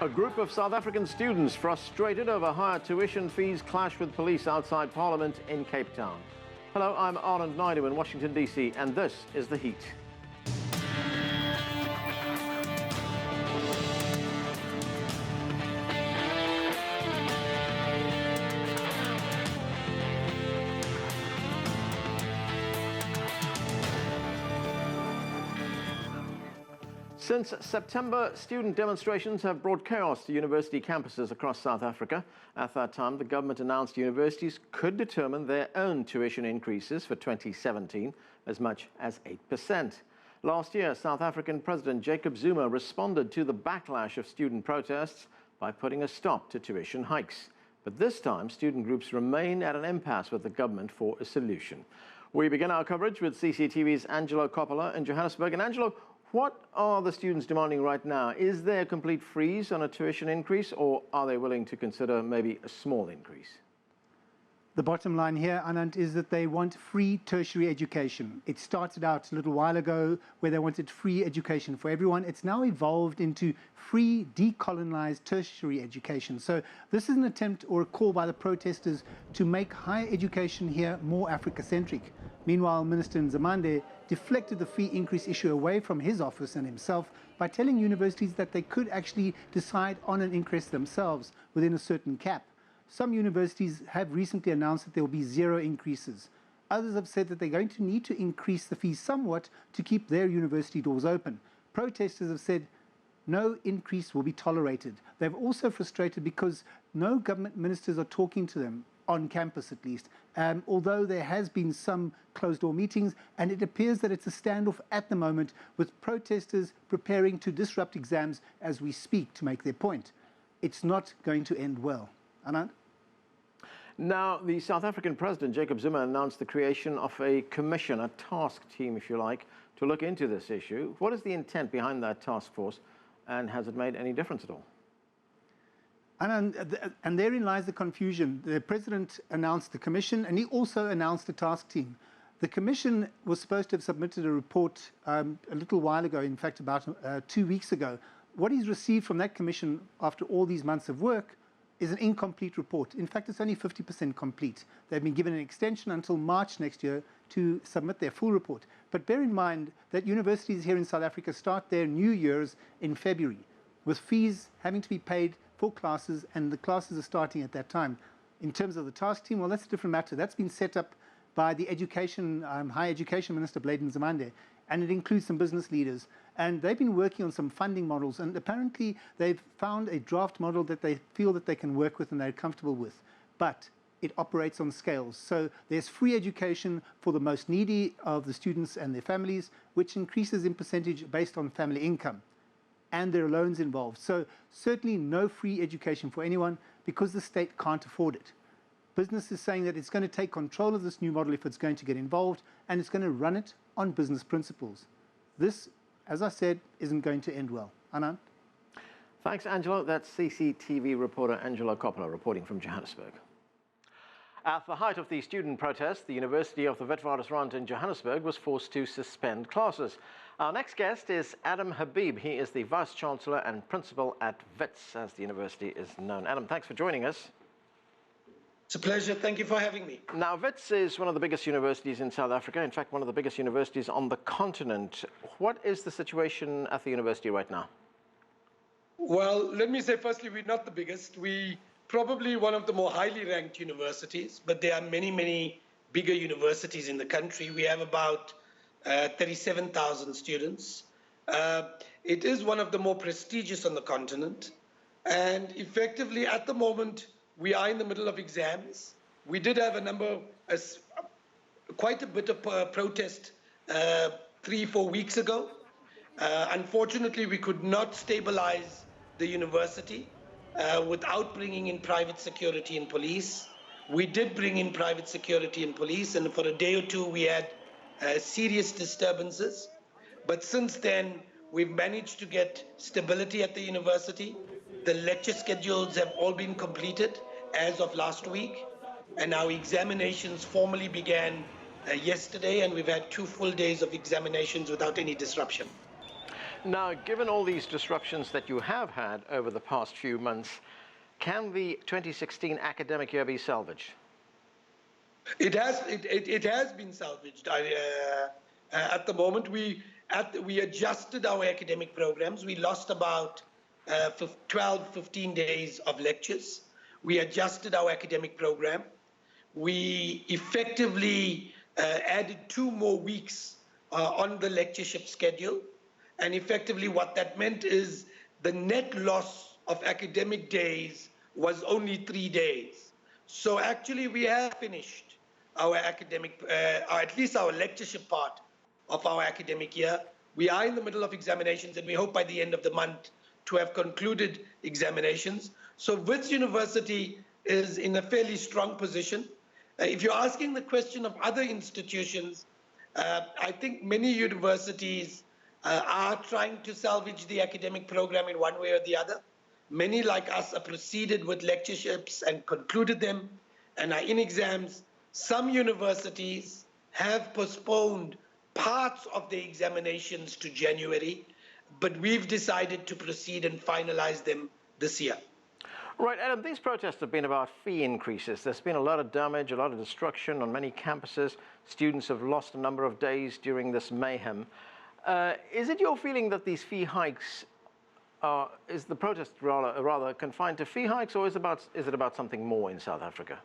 A group of South African students frustrated over higher tuition fees clash with police outside Parliament in Cape Town. Hello, I'm Arnold Naidu in Washington, D.C., and this is The Heat. Since September, student demonstrations have brought chaos to university campuses across South Africa. At that time, the government announced universities could determine their own tuition increases for 2017, as much as 8%. Last year, South African President Jacob Zuma responded to the backlash of student protests by putting a stop to tuition hikes. But this time, student groups remain at an impasse with the government for a solution. We begin our coverage with CCTV's Angelo Coppola in Johannesburg. And Angelo, what are the students demanding right now? Is there a complete freeze on a tuition increase, or are they willing to consider maybe a small increase? The bottom line here, Anand, is that they want free tertiary education. It started out a little while ago where they wanted free education for everyone. It's now evolved into free decolonized tertiary education. So this is an attempt or a call by the protesters to make higher education here more Africa-centric. Meanwhile, Minister Nzimande deflected the fee increase issue away from his office and himself by telling universities that they could actually decide on an increase themselves within a certain cap. Some universities have recently announced that there will be 0 increases. Others have said that they're going to need to increase the fees somewhat to keep their university doors open. Protesters have said no increase will be tolerated. They've also frustrated because no government ministers are talking to them, on campus at least, although there has been some closed-door meetings, and it appears that it's a standoff at the moment with protesters preparing to disrupt exams as we speak to make their point. It's not going to end well. Anand? Now, the South African President Jacob Zuma announced the creation of a commission, a task team, if you like, to look into this issue. What is the intent behind that task force, and has it made any difference at all? And therein lies the confusion. The president announced the commission, and he also announced the task team. The commission was supposed to have submitted a report a little while ago, in fact about 2 weeks ago. What he's received from that commission after all these months of work is an incomplete report. In fact, it's only 50% complete. They've been given an extension until March next year to submit their full report. But bear in mind that universities here in South Africa start their new years in February, with fees having to be paid for classes, and the classes are starting at that time. In terms of the task team, well, that's a different matter. That's been set up by the Higher Education Minister, Pravin Gordhans, and it includes some business leaders. And they've been working on some funding models, and apparently they've found a draft model that they feel that they can work with and they're comfortable with. But it operates on scales. So there's free education for the most needy of the students and their families, which increases in percentage based on family income. And there are loans involved. So certainly no free education for anyone because the state can't afford it. Business is saying that it's going to take control of this new model if it's going to get involved, and it's going to run it on business principles. This, as I said, isn't going to end well. Anand? Thanks, Angelo. That's CCTV reporter Angelo Coppola reporting from Johannesburg. At the height of the student protests, the University of Witwatersrand in Johannesburg was forced to suspend classes. Our next guest is Adam Habib. He is the vice-chancellor and principal at WITS, as the university is known. Adam, thanks for joining us. It's a pleasure. Thank you for having me. Now, WITS is one of the biggest universities in South Africa, in fact, one of the biggest universities on the continent. What is the situation at the university right now? Well, let me say, firstly, we're not the biggest. We probably one of the more highly ranked universities, but there are many, many bigger universities in the country. We have about 37,000 students. It is one of the more prestigious on the continent. And effectively, at the moment, we are in the middle of exams. We did have quite a bit of protest 3-4 weeks ago. Unfortunately, we could not stabilize the university without bringing in private security and police. We did bring in private security and police, and for a day or two we had serious disturbances. But since then, we've managed to get stability at the university. The lecture schedules have all been completed as of last week, and our examinations formally began yesterday, and we've had 2 full days of examinations without any disruption. Now, given all these disruptions that you have had over the past few months, can the 2016 academic year be salvaged? It has been salvaged. At the moment, we adjusted our academic programs. We lost about 15 days of lectures. We adjusted our academic program. We effectively added 2 more weeks on the lectureship schedule. And effectively what that meant is the net loss of academic days was only 3 days. So actually we have finished our academic, or at least our lectureship part of our academic year. We are in the middle of examinations and we hope by the end of the month to have concluded examinations. So Wits University is in a fairly strong position. If you're asking the question of other institutions, I think many universities are trying to salvage the academic program in one way or the other. Many like us have proceeded with lectureships and concluded them and are in exams. Some universities have postponed parts of the examinations to January, but we've decided to proceed and finalize them this year. Right, Adam, these protests have been about fee increases. There's been a lot of damage, a lot of destruction on many campuses. Students have lost a number of days during this mayhem. Is it your feeling that these fee hikes is the protest rather confined to fee hikes, or is it about something more in South Africa?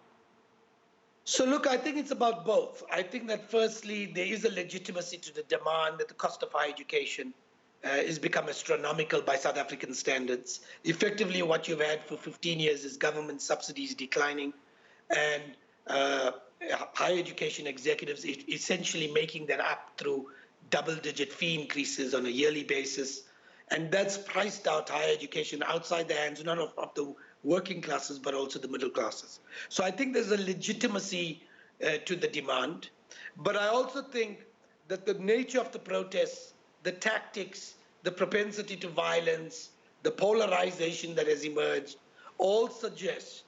So look, I think it's about both. I think that firstly, there is a legitimacy to the demand that the cost of higher education has become astronomical by South African standards. Effectively, what you've had for 15 years is government subsidies declining and higher education executives essentially making that up through double-digit fee increases on a yearly basis. And that's priced out higher education outside the hands, not of the working classes, but also the middle classes. So I think there's a legitimacy to the demand. But I also think that the nature of the protests, the tactics, the propensity to violence, the polarization that has emerged, all suggest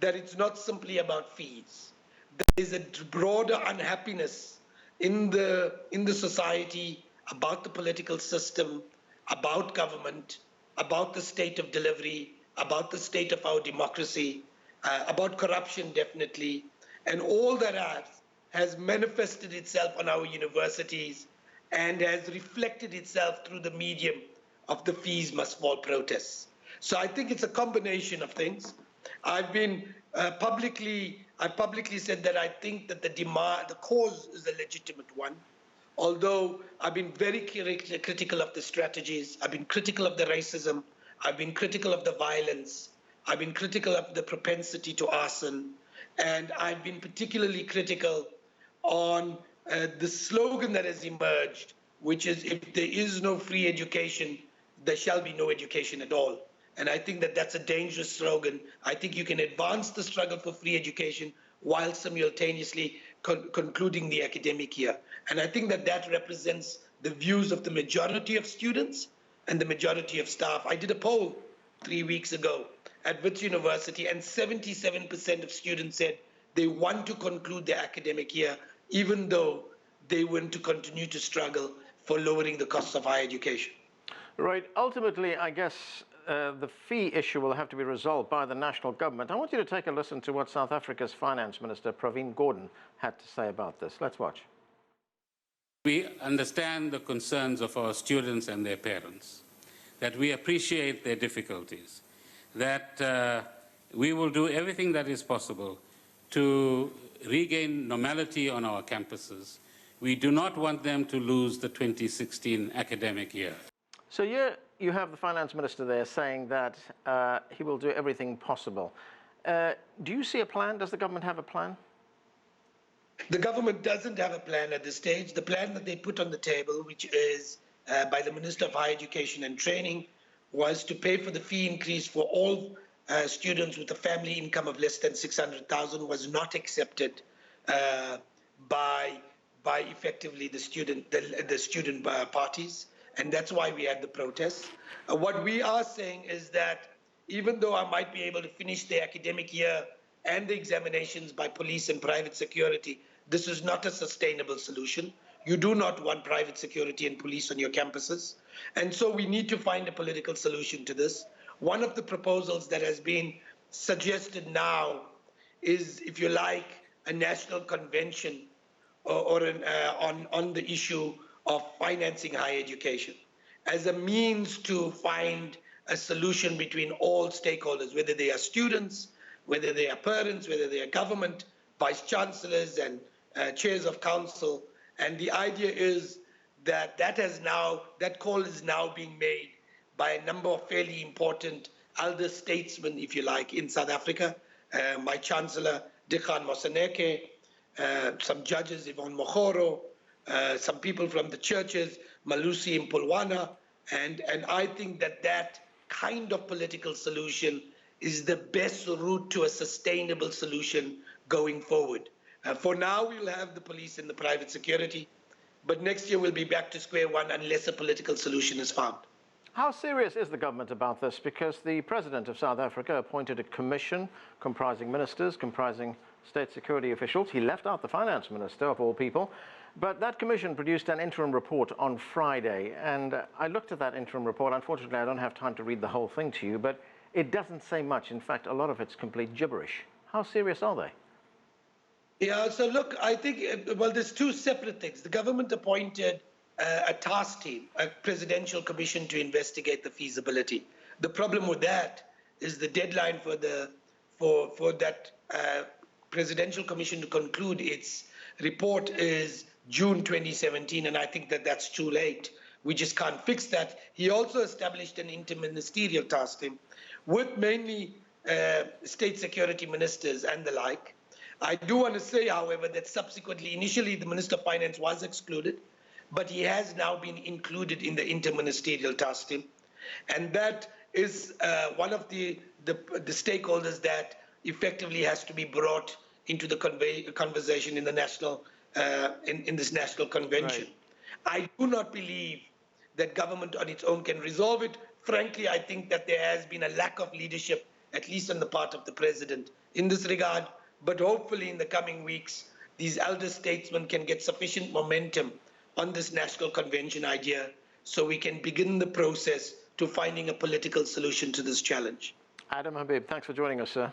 that it's not simply about fees. There is a broader unhappiness in the society about the political system, about government, about the state of delivery, about the state of our democracy, about corruption definitely, and all that has manifested itself on our universities and has reflected itself through the medium of the fees must fall protests. So I think it's a combination of things. I've been publicly said that I think that the cause is a legitimate one. Although I've been very critical of the strategies, I've been critical of the racism, I've been critical of the violence, I've been critical of the propensity to arson, and I've been particularly critical on the slogan that has emerged, which is, if there is no free education, there shall be no education at all. And I think that that's a dangerous slogan. I think you can advance the struggle for free education while simultaneously concluding the academic year. And I think that that represents the views of the majority of students and the majority of staff. I did a poll 3 weeks ago at Wits University, and 77% of students said they want to conclude their academic year, even though they want to continue to struggle for lowering the costs of higher education. Right. Ultimately, I guess the fee issue will have to be resolved by the national government. I want you to take a listen to what South Africa's Finance Minister, Pravin Gordhans, had to say about this. Let's watch. We understand the concerns of our students and their parents, that we appreciate their difficulties, that we will do everything that is possible to regain normality on our campuses. We do not want them to lose the 2016 academic year. So you have the Finance Minister there saying that he will do everything possible. Do you see a plan? Does the government have a plan? The government doesn't have a plan at this stage. The plan that they put on the table, which is by the Minister of Higher Education and Training, was to pay for the fee increase for all students with a family income of less than 600,000, was not accepted by effectively the student parties. And that's why we had the protests. What we are saying is that even though I might be able to finish the academic year and the examinations by police and private security, this is not a sustainable solution. You do not want private security and police on your campuses. And so we need to find a political solution to this. One of the proposals that has been suggested now is, if you like, a national convention on the issue of financing higher education as a means to find a solution between all stakeholders, whether they are students, whether they are parents, whether they are government, vice-chancellors and chairs of council. And the idea is that that call is now being made by a number of fairly important elder statesmen, if you like, in South Africa. My Chancellor, Dikhan Moseneke, some judges, Yvonne Mokgoro, some people from the churches, Malusi Mpulwana, and I think that kind of political solution is the best route to a sustainable solution going forward. For now, we'll have the police and the private security, but next year we'll be back to square one unless a political solution is found. How serious is the government about this? Because the president of South Africa appointed a commission comprising ministers, comprising state security officials. He left out the finance minister, of all people. But that commission produced an interim report on Friday. And I looked at that interim report. Unfortunately, I don't have time to read the whole thing to you, but it doesn't say much. In fact, a lot of it's complete gibberish. How serious are they? Yeah, so look, I think, well, there's two separate things. The government appointed a task team, a presidential commission to investigate the feasibility. The problem with that is the deadline for that presidential commission to conclude its report is June 2017, and I think that's too late. We just can't fix that. He also established an interministerial task team with mainly state security ministers and the like. I do want to say, however, that subsequently, initially the Minister of Finance was excluded, but he has now been included in the interministerial task team. And that is one of the stakeholders that effectively has to be brought into the conversation in the national, in this national convention. Right. I do not believe that government on its own can resolve it. Frankly, I think that there has been a lack of leadership, at least on the part of the president, in this regard. But hopefully in the coming weeks, these elder statesmen can get sufficient momentum on this national convention idea so we can begin the process to finding a political solution to this challenge. Adam Habib, thanks for joining us, sir.